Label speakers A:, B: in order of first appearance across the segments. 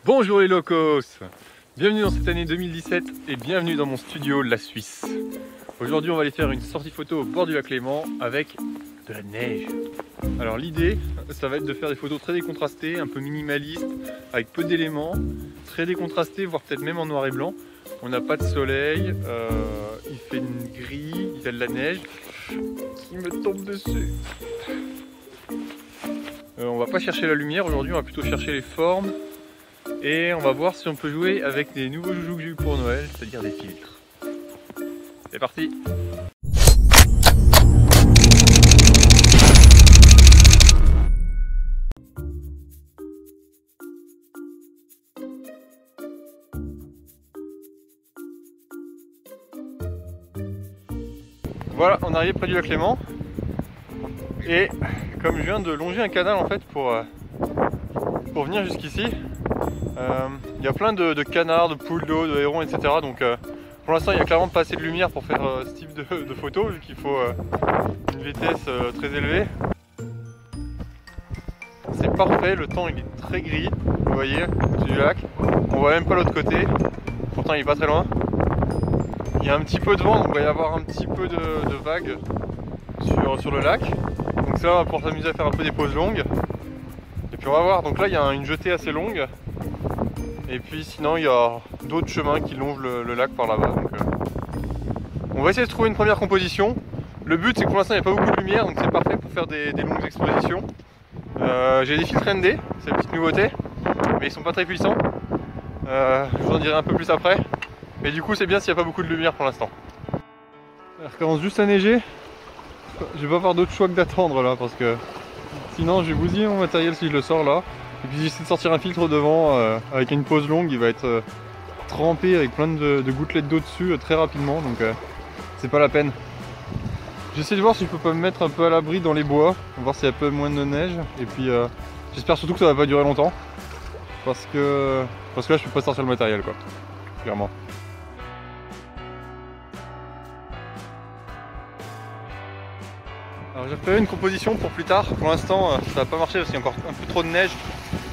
A: Bonjour les locos, bienvenue dans cette année 2017 et bienvenue dans mon studio La Suisse. Aujourd'hui on va aller faire une sortie photo au bord du lac Léman avec de la neige. Alors l'idée ça va être de faire des photos très décontrastées, un peu minimalistes, avec peu d'éléments, très décontrastées, voire peut-être même en noir et blanc. On n'a pas de soleil, il fait une grille, il fait de la neige qui me tombe dessus. On va pas chercher la lumière aujourd'hui, on va plutôt chercher les formes. Et on va voir si on peut jouer avec des nouveaux joujoux que j'ai eu pour Noël, c'est-à-dire des filtres. C'est parti! Voilà, on est arrivé près du lac Léman. Et comme je viens de longer un canal en fait pour venir jusqu'ici, il y a plein de canards, de poules d'eau, de hérons, etc. Donc pour l'instant il n'y a clairement pas assez de lumière pour faire ce type de photo vu qu'il faut une vitesse très élevée. C'est parfait, le temps il est très gris, vous voyez, au-dessus du lac. On voit même pas l'autre côté, pourtant il est pas très loin. Il y a un petit peu de vent, donc il va y avoir un petit peu de vagues sur le lac. Donc ça pour s'amuser à faire un peu des pauses longues. Et puis on va voir, donc là il y a une jetée assez longue. Et puis sinon il y a d'autres chemins qui longent le lac par là-bas. On va essayer de trouver une première composition. Le but c'est que pour l'instant il n'y a pas beaucoup de lumière, donc c'est parfait pour faire des longues expositions. J'ai des filtres ND, c'est la petite nouveauté, mais ils sont pas très puissants. Je vous en dirai un peu plus après. Mais du coup c'est bien s'il n'y a pas beaucoup de lumière pour l'instant. Ça recommence juste à neiger. Je vais pas avoir d'autre choix que d'attendre là parce que sinon je vais bousiller mon matériel si je le sors là. Et puis j'essaie de sortir un filtre devant avec une pause longue, il va être trempé avec plein de gouttelettes d'eau dessus très rapidement, donc c'est pas la peine. J'essaie de voir si je peux pas me mettre un peu à l'abri dans les bois, voir s'il y a un peu moins de neige. Et puis j'espère surtout que ça va pas durer longtemps, parce que là je peux pas sortir le matériel quoi, clairement. Alors j'ai prévu une composition pour plus tard, pour l'instant ça va pas marcher parce qu'il y a encore un peu trop de neige.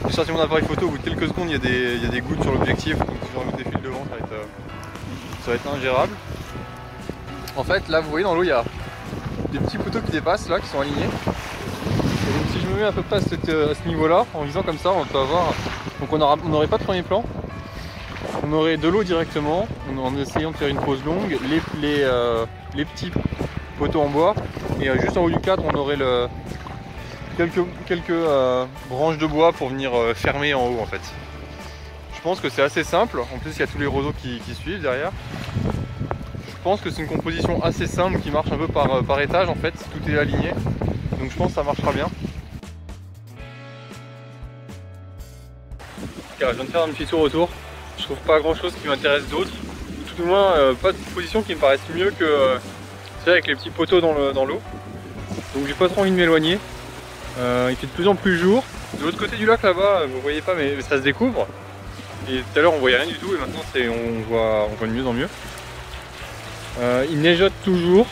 A: J'ai sorti mon appareil photo, au bout de quelques secondes il y a des gouttes sur l'objectif, donc si je rajoute des fils devant ça va être ingérable. En fait là vous voyez dans l'eau il y a des petits poteaux qui dépassent là, qui sont alignés. Et donc si je me mets à peu près à ce niveau là, en visant comme ça on peut avoir, donc on n'aurait pas de premier plan, on aurait de l'eau directement, en essayant de faire une pause longue, les petits poteaux en bois, et juste en haut du cadre on aurait quelques branches de bois pour venir fermer en haut en fait. Je pense que c'est assez simple, en plus il y a tous les roseaux qui suivent derrière. Je pense que c'est une composition assez simple qui marche un peu par étage en fait, tout est aligné, donc je pense que ça marchera bien. Car je viens de faire un petit tour autour, je trouve pas grand chose qui m'intéresse d'autre, tout au moins pas de composition qui me paraisse mieux que avec les petits poteaux dans l'eau. Donc j'ai pas trop envie de m'éloigner. Il fait de plus en plus jour. De l'autre côté du lac là-bas, vous voyez pas mais ça se découvre. Et tout à l'heure on voyait rien du tout et maintenant on voit de mieux en mieux. Il neigeote toujours.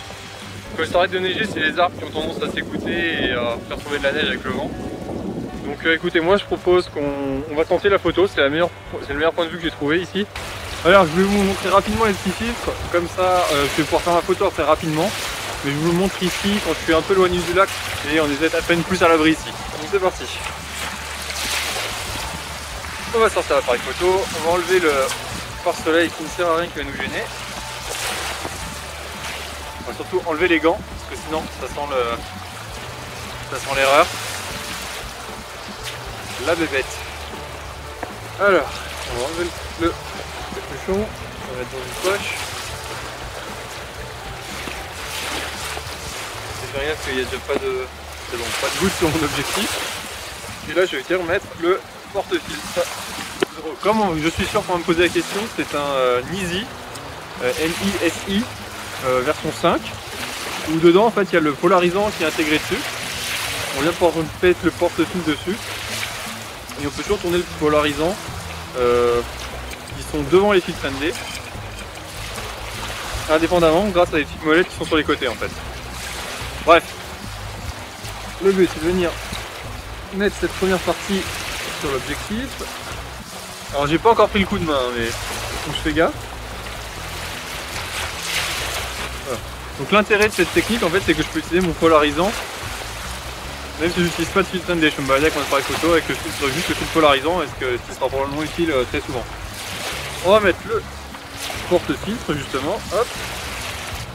A: Quand ça arrête de neiger, c'est les arbres qui ont tendance à s'écouter et à faire tomber de la neige avec le vent. Donc écoutez, moi je propose qu'on va tenter la photo, c'est le meilleur point de vue que j'ai trouvé ici. Alors je vais vous montrer rapidement les petits filtres, comme ça je vais pouvoir faire ma photo après rapidement. Mais je vous le montre ici quand je suis un peu éloigné du lac et on est à peine plus à l'abri ici. Donc c'est parti. On va sortir l'appareil photo, on va enlever le pare-soleil qui ne sert à rien, qui va nous gêner. On va surtout enlever les gants parce que sinon ça sent l'erreur. La bébête. Alors, on va enlever le capuchon, on va mettre dans une poche. J'ai fait gaffe qu'il n'y a déjà pas de goutte sur mon objectif. Et là je vais venir mettre le porte-filtre. Comme je suis sûr qu'on va me poser la question, c'est un Nisi, N-I-S-I, version 5, où dedans en fait il y a le polarisant qui est intégré dessus. On vient pouvoir mettre le porte-filtre dessus. Et on peut toujours tourner le polarisant qui sont devant les filtres ND, indépendamment grâce à des petites molettes qui sont sur les côtés en fait. Bref, le but c'est de venir mettre cette première partie sur l'objectif.
B: Alors j'ai pas encore pris le coup de main, mais donc, je fais gaffe. Voilà. Donc l'intérêt de cette technique en fait c'est que je peux utiliser mon polarisant. Même si je n'utilise pas de filtre ND, je peux me balader avec mon appareil photo avec le filtre, juste le filtre polarisant, et ce qui sera probablement utile très souvent. On va mettre le porte-filtre justement, hop.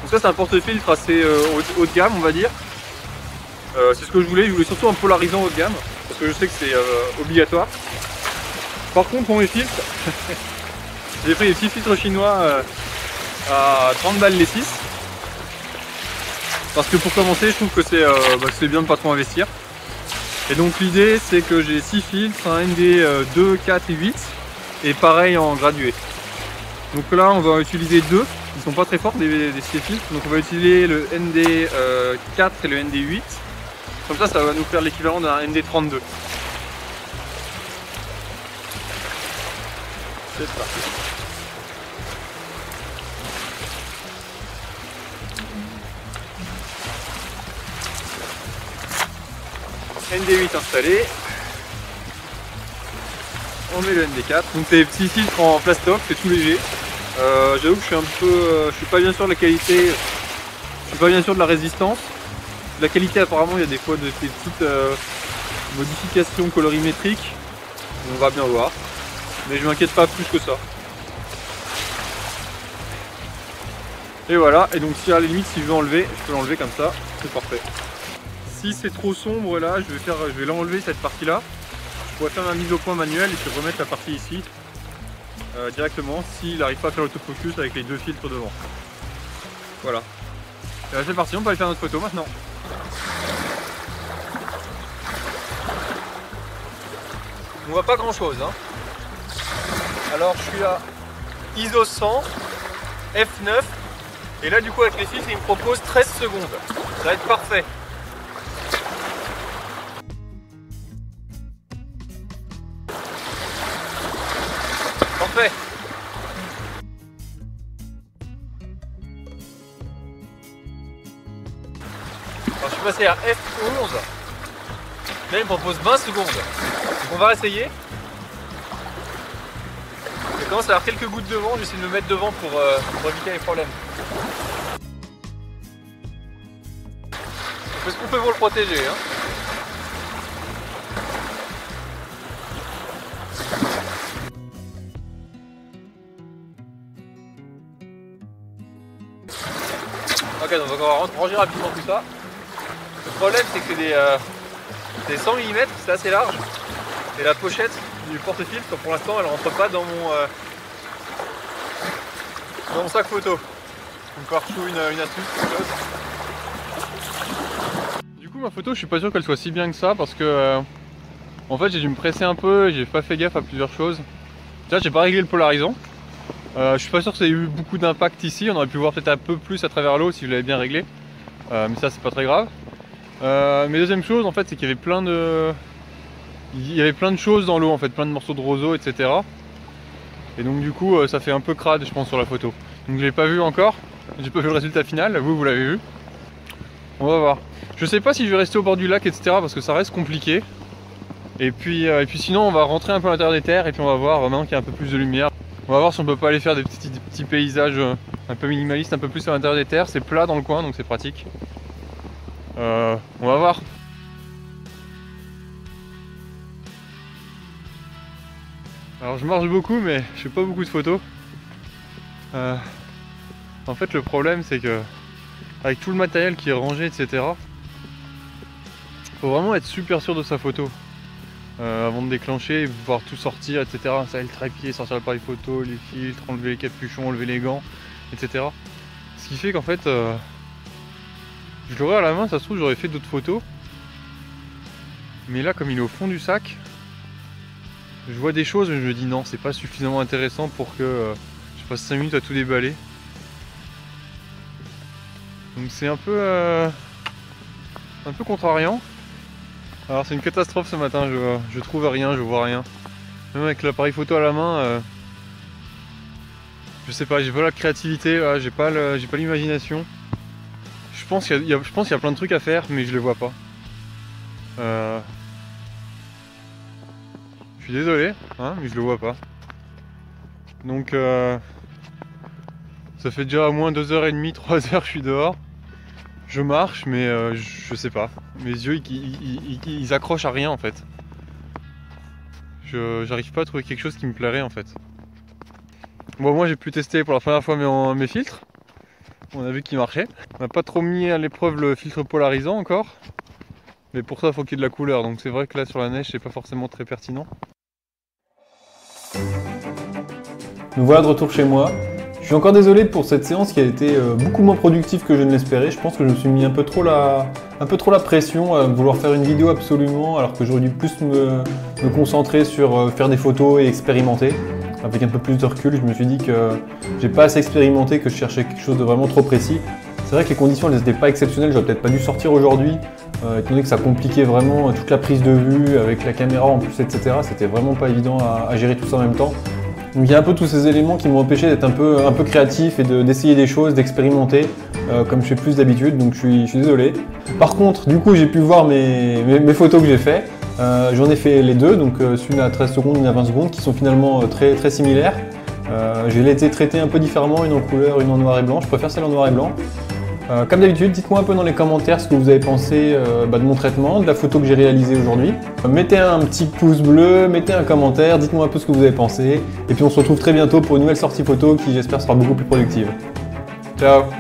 B: Donc ça c'est un porte-filtre assez haut de gamme on va dire. C'est ce que je voulais surtout un polarisant haut de gamme, parce que je sais que c'est obligatoire. Par contre pour mes filtres, j'ai pris des petits filtres chinois à 30 balles les 6. Parce que pour commencer je trouve que c'est bien de pas trop investir. Et donc l'idée c'est que j'ai 6 filtres, un ND 2, 4 et 8 et pareil en gradué. Donc là on va utiliser deux, ils sont pas très forts des 6 filtres, donc on va utiliser le ND 4 et le ND 8. Comme ça va nous faire l'équivalent d'un ND 32. C'est parti. ND8 installé, on met le ND4, donc c'est des petits filtres en plastoc, c'est tout léger. J'avoue que je suis pas bien sûr de la qualité, je suis pas bien sûr de la résistance. La qualité apparemment il y a des fois des petites modifications colorimétriques, on va bien voir, mais je m'inquiète pas plus que ça. Et voilà, et donc si à la limite si je veux enlever, je peux l'enlever comme ça, c'est parfait. Si c'est trop sombre là, je vais l'enlever cette partie là. Je pourrais faire ma mise au point manuelle et puis remettre la partie ici directement s'il n'arrive pas à faire l'autofocus avec les deux filtres devant. Voilà. C'est parti, on peut aller faire notre photo maintenant. On voit pas grand chose hein. Alors je suis à ISO 100, F9 et là du coup avec les filtres il me propose 13 secondes. Ça va être parfait. Parfait. Alors je suis passé à F11. Là il me propose 20 secondes. Donc on va essayer. Je commence à avoir quelques gouttes de vent, j'essaie de me mettre devant pour éviter les problèmes. Est-ce qu'on peut vous le protéger hein? Ok, donc on va ranger rapidement tout ça. Le problème c'est que c'est 100 mm, c'est assez large. Et la pochette du porte-filtre pour l'instant elle rentre pas dans mon sac photo. Donc par une astuce, quelque chose. Du coup ma photo je suis pas sûr qu'elle soit si bien que ça parce que en fait j'ai dû me presser un peu et j'ai pas fait gaffe à plusieurs choses. Déjà j'ai pas réglé le polarisant. Je suis pas sûr que ça ait eu beaucoup d'impact ici, on aurait pu voir peut-être un peu plus à travers l'eau si je l'avais bien réglé. Mais ça c'est pas très grave. Mais deuxième chose en fait c'est qu'il y avait plein de choses dans l'eau en fait, plein de morceaux de roseau etc. Et donc du coup ça fait un peu crade je pense sur la photo. Donc je l'ai pas vu encore, j'ai pas vu le résultat final, vous l'avez vu. On va voir. Je sais pas si je vais rester au bord du lac etc. parce que ça reste compliqué. Et puis sinon on va rentrer un peu à l'intérieur des terres et puis on va voir maintenant qu'il y a un peu plus de lumière. On va voir si on peut pas aller faire des petits paysages un peu minimalistes, un peu plus à l'intérieur des terres. C'est plat dans le coin donc c'est pratique. On va voir. Alors je marche beaucoup mais je fais pas beaucoup de photos. En fait le problème c'est que avec tout le matériel qui est rangé etc. Faut vraiment être super sûr de sa photo. Avant de déclencher, voir tout sortir, etc. Ça, le trépied, sortir l'appareil photo, les filtres, enlever les capuchons, enlever les gants, etc. Ce qui fait qu'en fait, je l'aurais à la main, ça se trouve j'aurais fait d'autres photos. Mais là, comme il est au fond du sac, je vois des choses, mais je me dis non, c'est pas suffisamment intéressant pour que je passe 5 minutes à tout déballer. Donc c'est un peu contrariant. Alors c'est une catastrophe ce matin, je trouve rien, je vois rien. Même avec l'appareil photo à la main, je sais pas, j'ai pas la créativité, j'ai pas l'imagination. Je pense qu'il y a plein de trucs à faire, mais je les vois pas. Je suis désolé, hein, mais je le vois pas. Donc ça fait déjà au moins 2h30, 3h que je suis dehors. Je marche mais je sais pas. Mes yeux ils accrochent à rien en fait. J'arrive pas à trouver quelque chose qui me plairait en fait. Bon, moi j'ai pu tester pour la première fois mes filtres. On a vu qu'ils marchaient. On n'a pas trop mis à l'épreuve le filtre polarisant encore. Mais pour ça il faut qu'il y ait de la couleur. Donc c'est vrai que là sur la neige c'est pas forcément très pertinent.
C: Nous voilà de retour chez moi. Je suis encore désolé pour cette séance qui a été beaucoup moins productive que je ne l'espérais. Je pense que je me suis mis un peu trop la pression à vouloir faire une vidéo absolument, alors que j'aurais dû plus me concentrer sur faire des photos et expérimenter. Avec un peu plus de recul, je me suis dit que j'ai pas assez expérimenté, que je cherchais quelque chose de vraiment trop précis. C'est vrai que les conditions n'étaient pas exceptionnelles, j'aurais peut-être pas dû sortir aujourd'hui, étant donné que ça compliquait vraiment toute la prise de vue avec la caméra en plus, etc. C'était vraiment pas évident à gérer tout ça en même temps. Donc il y a un peu tous ces éléments qui m'ont empêché d'être un peu créatif et d'essayer des choses, d'expérimenter comme je fais plus d'habitude, donc je suis désolé. Par contre, du coup j'ai pu voir mes photos que j'ai fait. J'en ai fait les deux, donc une à 13 secondes, une à 20 secondes, qui sont finalement très similaires. J'ai été traité un peu différemment, une en couleur, une en noir et blanc. Je préfère celle en noir et blanc. Comme d'habitude, dites-moi un peu dans les commentaires ce que vous avez pensé de mon traitement, de la photo que j'ai réalisée aujourd'hui. Mettez un petit pouce bleu, mettez un commentaire, dites-moi un peu ce que vous avez pensé. Et puis on se retrouve très bientôt pour une nouvelle sortie photo qui j'espère sera beaucoup plus productive. Ciao!